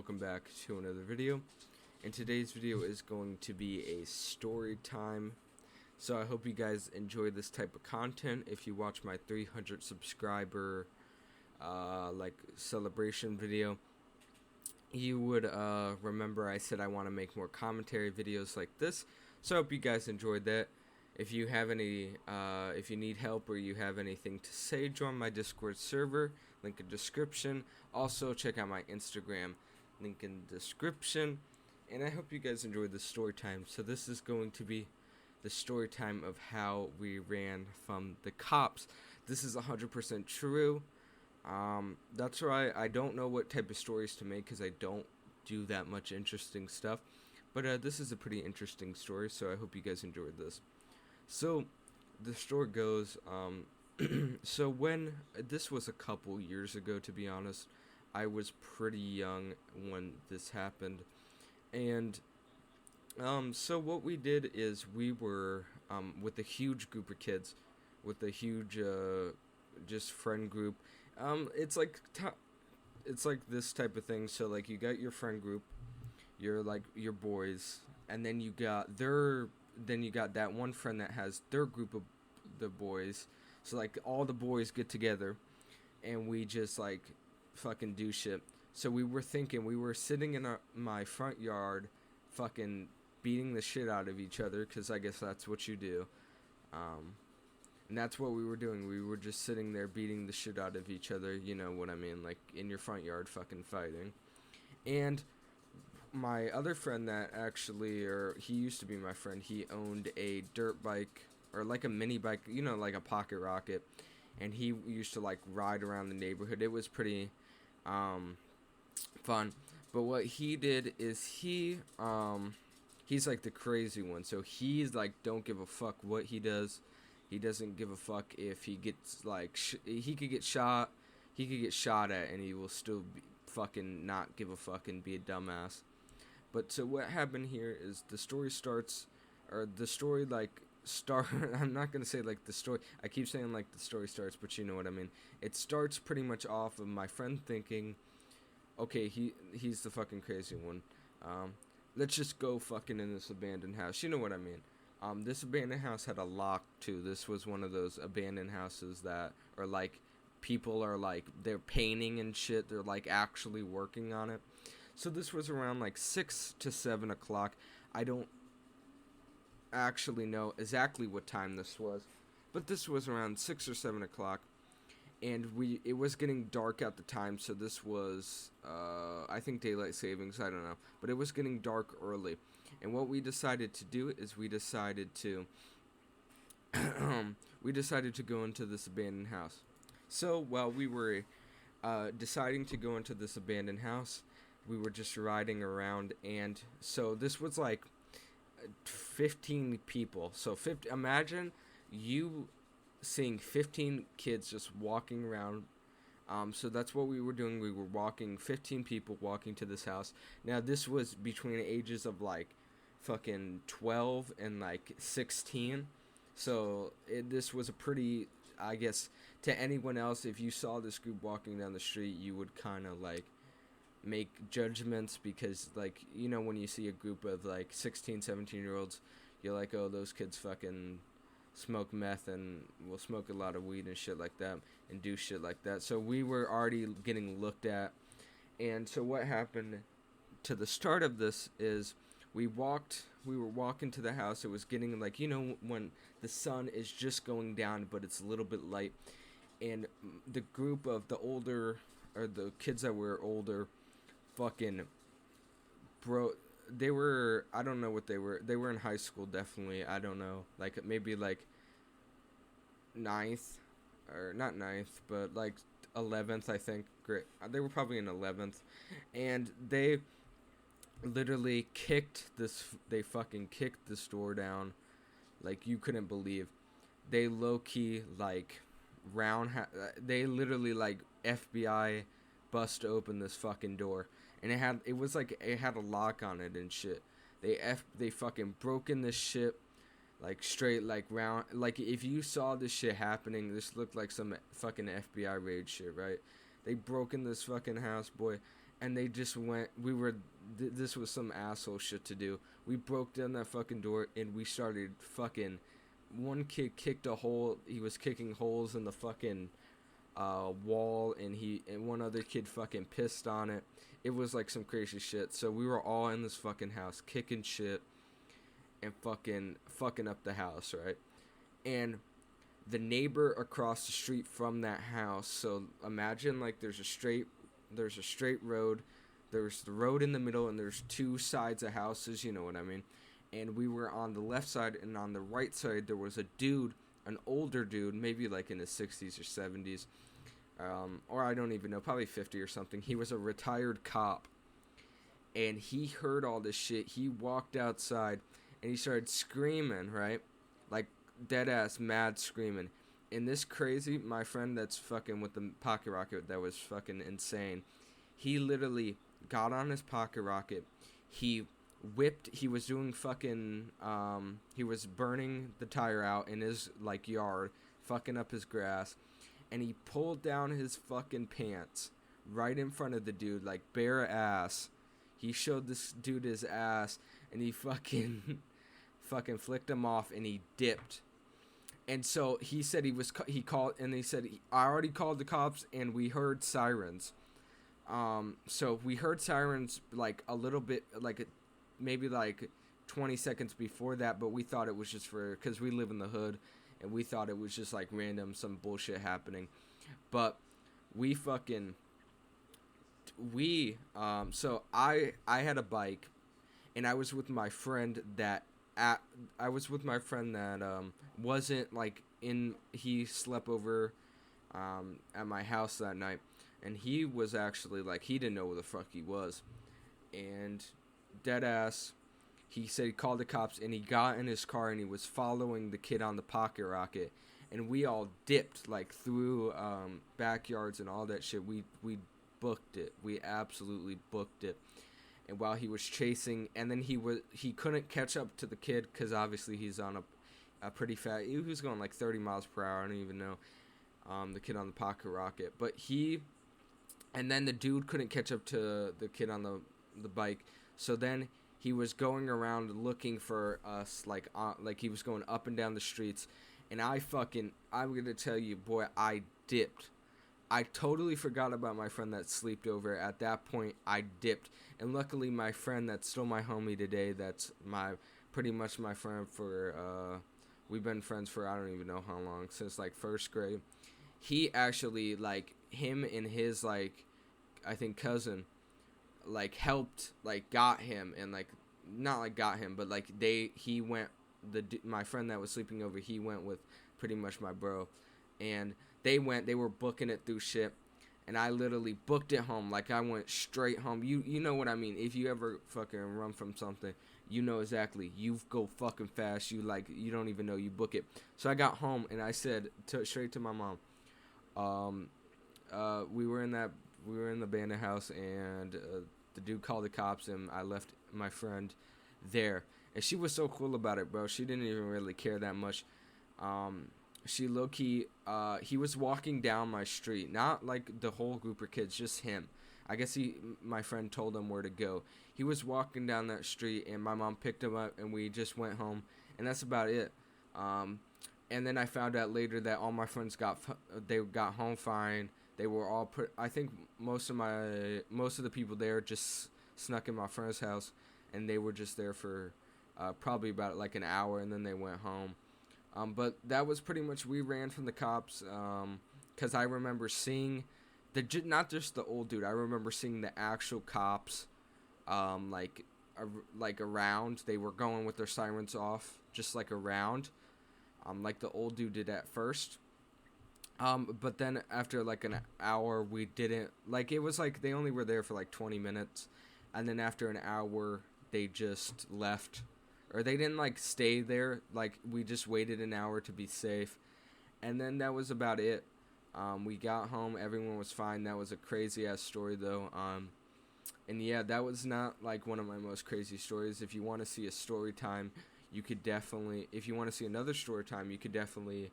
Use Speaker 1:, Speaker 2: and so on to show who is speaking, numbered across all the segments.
Speaker 1: welcome back to another video. And today's video is going to be a story time. So I hope you guys enjoy this type of content. If you watch my 300 subscriber celebration video, you would remember I said I want to make more commentary videos like this. So I hope you guys enjoyed that. If you have any, if you need help or you have anything to say, join my Discord server, link in description. Also, check out my Instagram, link in description. And I hope you guys enjoyed the story time. So this is going to be the story time of how we ran from the cops. This is 100% true. That's right. I don't know what type of stories to make because I don't do that much interesting stuff. But this is a pretty interesting story, so I hope you guys enjoyed this. So, the story goes, so when, this was a couple years ago, to be honest. I was pretty young when this happened. And, so what we did is we were, with a huge group of kids, with a huge, just friend group. It's like this type of thing. So, like, you got your friend group, your boys, and then you got that one friend that has their group of the boys. So like all the boys get together and we just like fucking do shit. So we were sitting in my front yard fucking beating the shit out of each other, because I guess that's what you do. And that's what we were doing. We were just sitting there beating the shit out of each other, you know what I mean, like in your front yard fucking fighting. And my other friend that he used to be my friend, he owned a dirt bike, or like a mini bike, you know, like a pocket rocket, and he used to like ride around the neighborhood. It was pretty fun. But what he did is he's like the crazy one. So he's like, don't give a fuck what he does. He doesn't give a fuck if he gets like he could get shot at, and he will still fucking not give a fuck and be a dumbass. But so what happened here is I'm not going to say like the story. I keep saying like the story starts, but you know what I mean. It starts pretty much off of my friend thinking, okay, he's the fucking crazy one. Let's just go fucking in this abandoned house. You know what I mean. This abandoned house had a lock too. This was one of those abandoned houses that are like, people are like, they're painting and shit. They're like actually working on it. So this was around like 6 to 7 o'clock. I don't actually know exactly what time this was, but this was around 6 or 7 o'clock, and it was getting dark at the time. So this was I think daylight savings, I don't know, but it was getting dark early. And what we decided to do is we decided to go into this abandoned house. So while we were deciding to go into this abandoned house, we were just riding around, and so this was like 15 people. So imagine you seeing 15 kids just walking around. So that's what we were doing. We were 15 people walking to this house. Now this was between the ages of like fucking 12 and like 16. So this was a pretty, I guess, to anyone else, if you saw this group walking down the street, you would kind of like make judgments, because like, you know, when you see a group of like 16-17-year-olds, you're like, oh, those kids fucking smoke meth and will smoke a lot of weed and shit like that and do shit like that. So we were already getting looked at. And so what happened to the start of this is we were walking to the house. It was getting like, you know, when the sun is just going down but it's a little bit light, and the group of the kids that were older fucking they were, I don't know what they were in high school, definitely. I don't know, like maybe like ninth, or not ninth, but like 11th, I think. Great, they were probably in 11th, and they literally they fucking kicked this door down like you couldn't believe. They low-key like they literally like FBI bust open this fucking door, and it had a lock on it and shit. They fucking broke in this shit like straight, like round, like if you saw this shit happening, this looked like some fucking FBI raid shit, right? They broke in this fucking house, boy, and they just went. This was some asshole shit to do. We broke down that fucking door and we started fucking. One kid kicked a hole. He was kicking holes in the fucking wall, and one other kid fucking pissed on it. It was like some crazy shit. So we were all in this fucking house kicking shit and fucking up the house, right? And the neighbor across the street from that house. So imagine like there's a straight road. There's the road in the middle, and there's two sides of houses. You know what I mean? And we were on the left side, and on the right side there was a dude, an older dude, maybe like in his 60s or 70s, or I don't even know, probably 50 or something. He was a retired cop, and he heard all this shit. He walked outside, and he started screaming, right? Like, dead ass mad screaming. And this crazy, my friend that's fucking with the pocket rocket that was fucking insane, he literally got on his pocket rocket. He was doing fucking, he was burning the tire out in his, like, yard, fucking up his grass. And he pulled down his fucking pants right in front of the dude, like, bare ass. He showed this dude his ass, and he fucking flicked him off, and he dipped. And so he said he called, and he said, I already called the cops, and we heard sirens. So we heard sirens, like, a little bit, like, maybe, like, 20 seconds before that, but we thought it was just because we live in the hood, and we thought it was just, like, random, some bullshit happening. But so I had a bike, and I was with my friend that, wasn't, like, he slept over, at my house that night, and he was actually, like, he didn't know where the fuck he was, and dead ass, he said he called the cops, and he got in his car, and he was following the kid on the pocket rocket, and we all dipped, like, through, backyards and all that shit. We booked it. We absolutely booked it. And while he was chasing, and then he couldn't catch up to the kid, because obviously he's on a pretty fast, he was going like 30 miles per hour, I don't even know, the kid on the pocket rocket, but and then the dude couldn't catch up to the kid on the bike, so then he was going around looking for us, like he was going up and down the streets, and I'm gonna tell you, boy, I dipped. I totally forgot about my friend that slept over. At that point, I dipped. And luckily, my friend that's still my homie today, that's pretty much my friend for, we've been friends for I don't even know how long, since, like, first grade. He actually, like, him and his, like, I think cousin, like, helped, like, got him, and, like, not, like, got him, but, like, my friend that was sleeping over, he went with pretty much my bro, and they were booking it through shit, and I literally booked it home. Like, I went straight home. You know what I mean. If you ever fucking run from something, you know exactly. You go fucking fast. You don't even know. You book it. So I got home, and I said straight to my mom, we were in the abandoned house, and the dude called the cops, and I left my friend there. And she was so cool about it, bro. She didn't even really care that much. She low-key, he was walking down my street, not like the whole group of kids, just him. I guess my friend told him where to go. He was walking down that street, and my mom picked him up, and we just went home, and that's about it. And then I found out later that all my friends got home fine. They were all I think most of the people there just snuck in my friend's house, and they were just there for probably about like an hour, and then they went home. But that was pretty much, we ran from the cops, because I remember seeing not just the old dude, I remember seeing the actual cops, like around. They were going with their sirens off, just like around, like the old dude did at first. But then after like an hour, we didn't, like, it was like they only were there for like 20 minutes, and then after an hour, they just left. Or they didn't, like, stay there. Like, we just waited an hour to be safe. And then that was about it. We got home. Everyone was fine. That was a crazy-ass story, though. And, yeah, that was not, like, one of my most crazy stories. If you want to see a story time, you could definitely... If you want to see another story time, you could definitely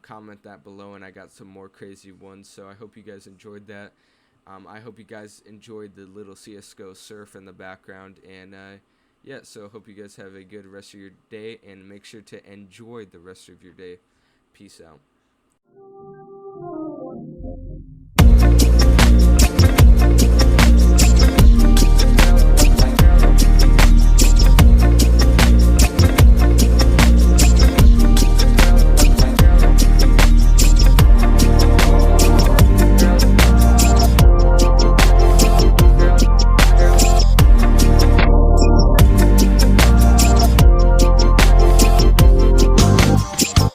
Speaker 1: comment that below. And I got some more crazy ones. So I hope you guys enjoyed that. I hope you guys enjoyed the little CSGO surf in the background, and yeah, so hope you guys have a good rest of your day, and make sure to enjoy the rest of your day. Peace out.